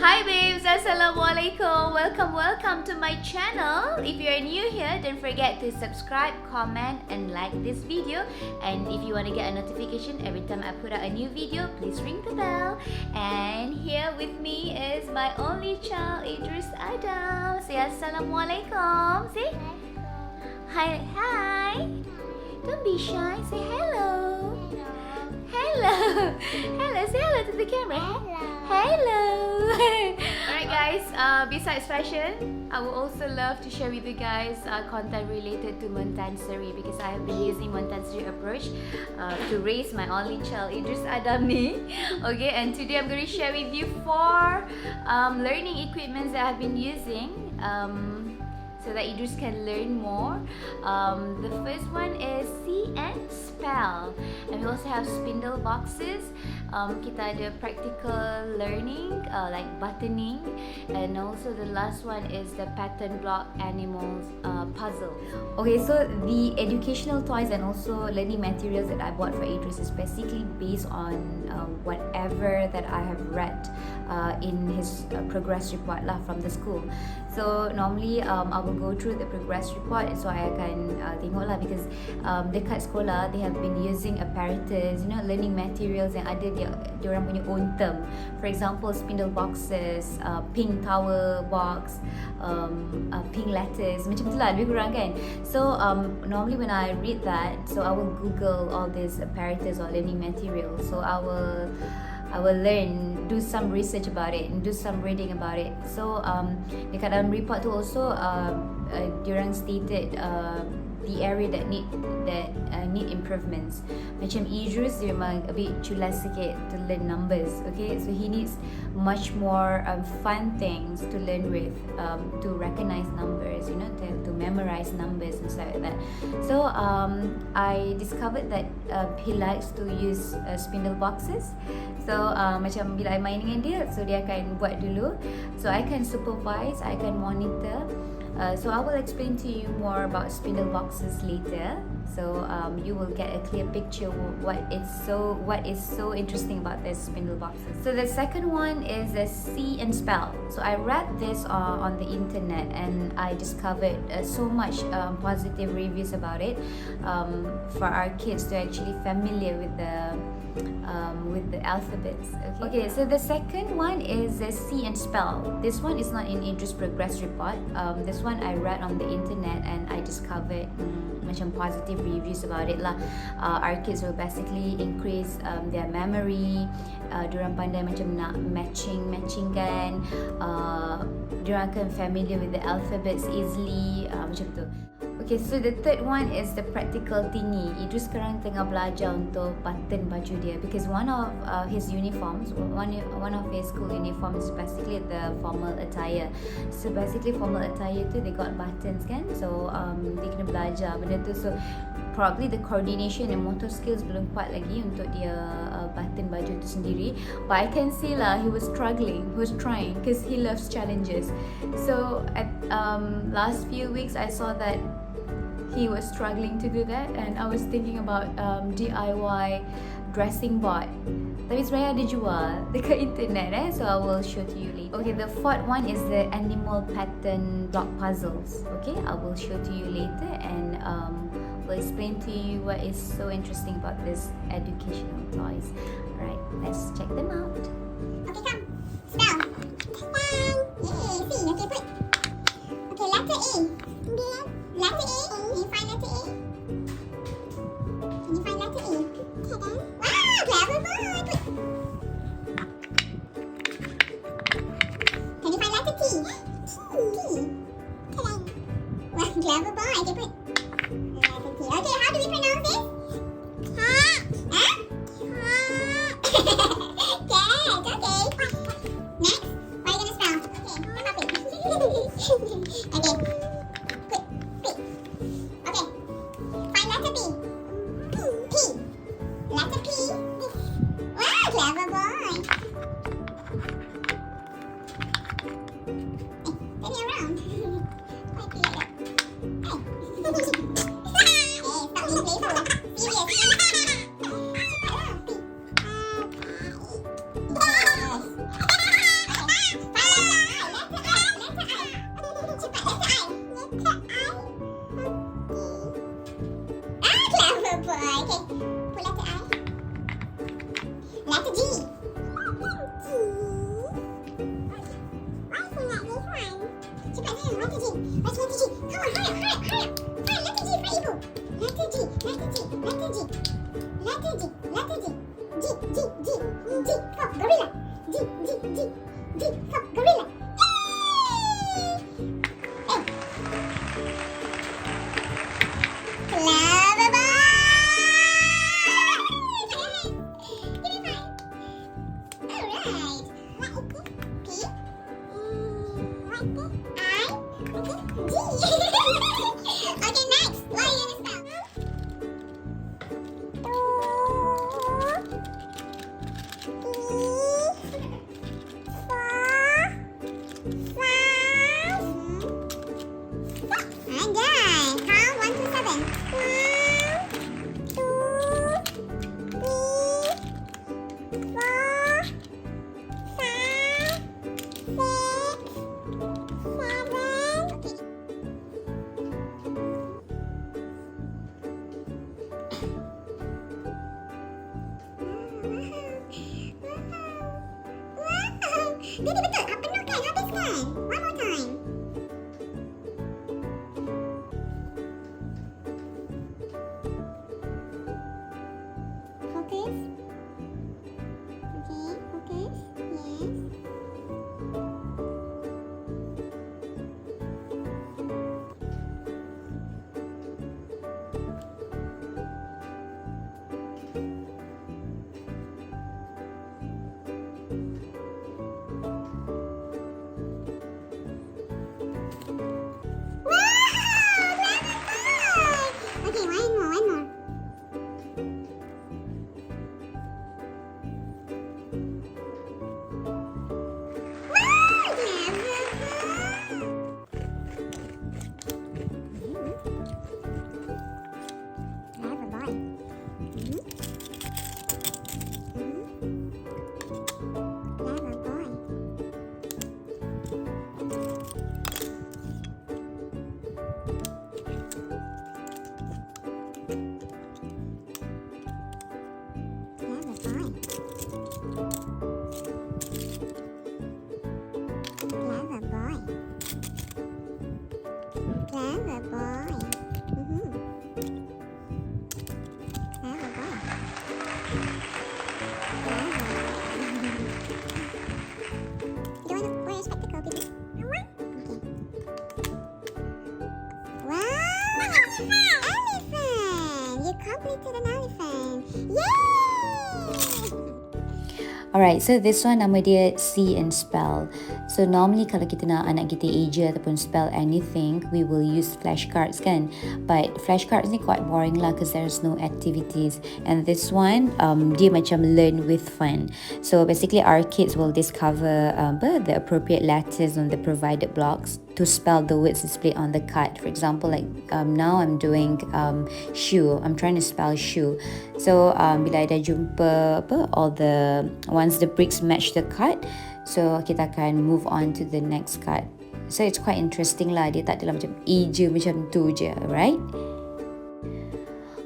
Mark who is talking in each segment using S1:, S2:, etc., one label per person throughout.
S1: Hi babes, Assalamualaikum. Welcome to my channel. If you are new here, don't forget to subscribe, comment and like this video. And if you want to get a notification every time I put out a new video, please ring the bell. And here with me is my only child, Edruce Adam. Say Assalamualaikum. Say hi. Hi. Don't be shy. Say hello. Hello. Hello. Say hello to the camera. Hello. Alright guys, besides fashion, I would also love to share with you guys content related to Montansary, because I have been using Montansary approach to raise my only child, Edruce Adam ni. Okay, and today I'm going to share with you 4 learning equipments that I've been using so that Edruce can learn more. The first one is See and Spell, and we also have Spindle Boxes. Kita ada practical learning like buttoning, and also the last one is the pattern block animals puzzle. Okay, so the educational toys and also learning materials that I bought for Edruce is basically based on whatever that I have read in his progress report lah from the school. So normally I will go through the progress report, so I akan tengok lah, because dekat sekolah they have been using apparatus, learning materials yang ada diorang punya own term. For example, Spindle Boxes, Pink Tower Box, Pink Letters, macam tu lah, lebih kurang kan. So normally when I read that, so I will Google all these apparatus or learning materials. So I will learn, do some research about it and do some reading about it. So dekat dalam report tu also diorang stated the area that need improvements. Macam Edruce, dia memang a bit culas sikit to learn numbers. Okay, so he needs much more fun things to learn with, to recognize numbers, to memorize numbers and stuff like that. So I discovered that he likes to use Spindle Boxes. So macam bila I main dengan dia, so dia akan buat dulu, so I can supervise, I can monitor. So I will explain to you more about Spindle Boxes later. So you will get a clear picture what is so interesting about this Spindle Boxes. So the second one is the See and Spell. So I read this on the internet and I discovered so much positive reviews about it, for our kids to actually familiar with the alphabets. Okay, so the second one is the See and Spell. This one is not in Edruce progress report. This one I read on the internet and I discovered macam positive reviews about it lah. Our kids will basically increase their memory. Diorang pandai macam nak matching kan. Diorang akan familiar with the alphabets easily, macam tu. Okay, so the third one is the practical thingy. Edruce sekarang tengah belajar untuk button baju dia, because one of his uniforms, one of his school uniforms is basically the formal attire. So basically formal attire tu they got buttons kan, so dia kena belajar benda tu. So probably the coordination and motor skills belum kuat lagi untuk dia button baju tu sendiri. But I can see lah, he was struggling, he was trying, because he loves challenges. So at last few weeks I saw that he was struggling to do that, and I was thinking about DIY dressing board. Tapi sebenarnya ada jual dekat internet so I will show to you later. Okay, the fourth one is the animal pattern block puzzles. Okay, I will show to you later and will explain to you what is so interesting about this educational toys. Alright, let's check them out.
S2: Okay, come. Spell. See. Okay, put. Okay, letter A. Letter A. Can you find letter A? Can you find letter A? Okay then. Wow, clever boy. Put. Can you find letter T? T. Okay then. Wow, clever boy. Okay, put. Letter T. Okay, how do we pronounce this? Cat. Huh? Cat. Okay. Next, what are you gonna spell? Okay, come up it. Okay. Clever boy. Hey, turn me around. Why do you like that? Hey. Stop being playful. Serious. Yes. Where's letter G? Come on, hurry up, hurry up, hurry up. Hurry, letter G for Ibu. Letter G, letter G, letter G. Letter G, letter G. G, G, G, G for gorilla. G, G, G, G for gorilla. Yay! M. Clever boy! Give me 5. Alright. What is this? P? What is this? I? Okay. G. Okay, next. What are you gonna spell? And done. Count 1 to 7. 1, 2, 3, 4, 5, 6, 7. Okay. Wow. Jadi betul. Penuh kan? Habis kan? One more time. Focus. Okay, focus. Yes. Okay, one more. Wow, clever boy. Clever boy. Clever boy. Clever boy. Clever boy. Clever boy. Do you want to wear a spectacle, baby? Okay. Wow! Elephant! You completed an elephant. Yay!
S1: Alright, so this one nama dia see and spell. So normally kalau kita nak anak kita eja ataupun spell anything, we will use flashcards kan. But flashcards ni quite boring lah because there's no activities. And this one, dia macam learn with fun. So basically our kids will discover the appropriate letters on the provided blocks to spell the words displayed on the card. For example, like now I'm doing shoe. I'm trying to spell shoe. So bila dah jumpa all the once the bricks match the card, so kita akan move on to the next card. So it's quite interesting lah. Dia tak adalah macam je macam tu je, right?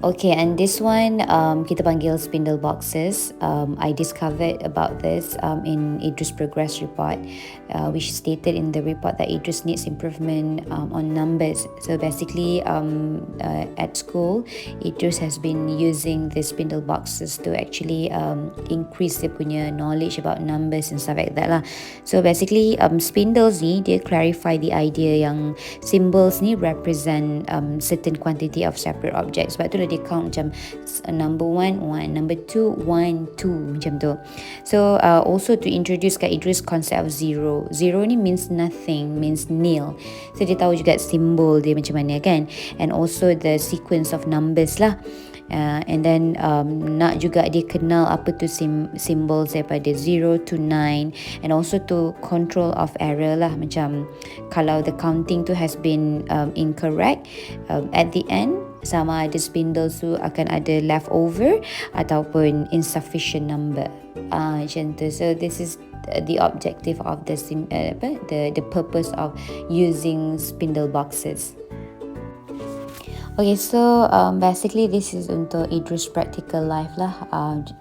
S1: Okay, and this one kita panggil Spindle Boxes. I discovered about this in Edruce progress report, which stated in the report that Edruce needs improvement on numbers. So basically, at school, Edruce has been using the Spindle Boxes to actually increase dia punya knowledge about numbers and stuff like that lah. So basically, spindles ni dia clarify the idea yang symbols ni represent certain quantity of separate objects. Sebab tu dia count macam number 1, 1, number 2, 1, 2 macam tu. So also to introduce kat Edruce concept of zero. Zero ni means nothing, means nil. So dia tahu juga simbol dia macam mana kan. And also the sequence of numbers lah. And then nak juga dia kenal apa tu symbols daripada 0 to 9, and also to control of error lah, macam kalau the counting tu has been incorrect, at the end sama ada spindles tu akan ada leftover ataupun insufficient number, macam tu. So this is the objective of the purpose of using spindle boxes. Okay, so basically this is untuk Edruce practical life lah,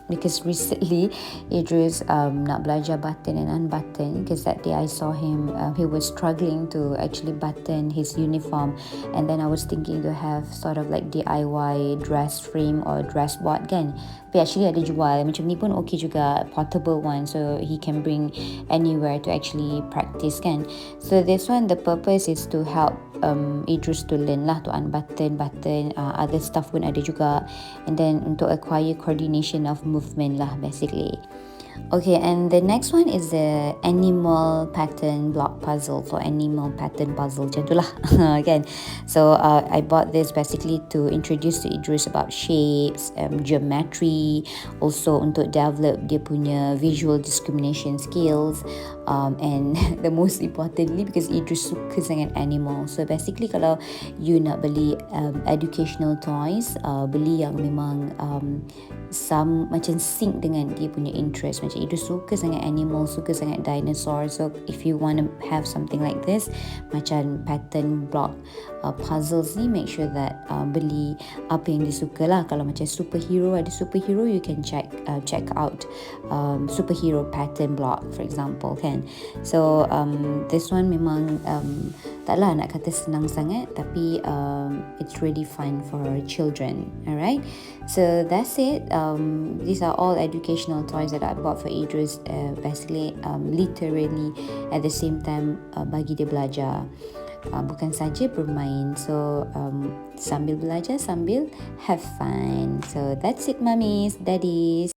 S1: because recently Edruce nak belajar button and unbutton, because that day I saw him, he was struggling to actually button his uniform, and then I was thinking to have sort of like DIY dress frame or dress board kan, tapi actually ada jual macam ni pun okay juga, portable one, so he can bring anywhere to actually practice kan. So this one, the purpose is to help Edruce to learn lah, to unbutton, button, other stuff pun ada juga, and then untuk acquire coordination of movement lah basically. Okay, and the next one is the animal pattern block puzzle, for animal pattern puzzle macam tu lah kan. So I bought this basically to introduce to Edruce about shapes, geometry, also untuk develop dia punya visual discrimination skills, and the most importantly because Edruce suka sangat animal. So basically kalau you nak beli educational toys, beli yang memang macam sync dengan dia punya interest. Macam Edruce suka sangat animal, suka sangat dinosaur. So if you want to have something like this, macam pattern block puzzles ni, make sure that beli apa yang dia suka lah. Kalau macam superhero, ada superhero, you can check out superhero pattern block for example kan. So this one memang taklah nak kata senang sangat, tapi it's really fun for children. Alright, so that's it. These are all educational toys that I bought for Edruce, basically literally at the same time bagi dia belajar, bukan saja bermain. So sambil belajar, sambil have fun. So that's it, mummies, daddies.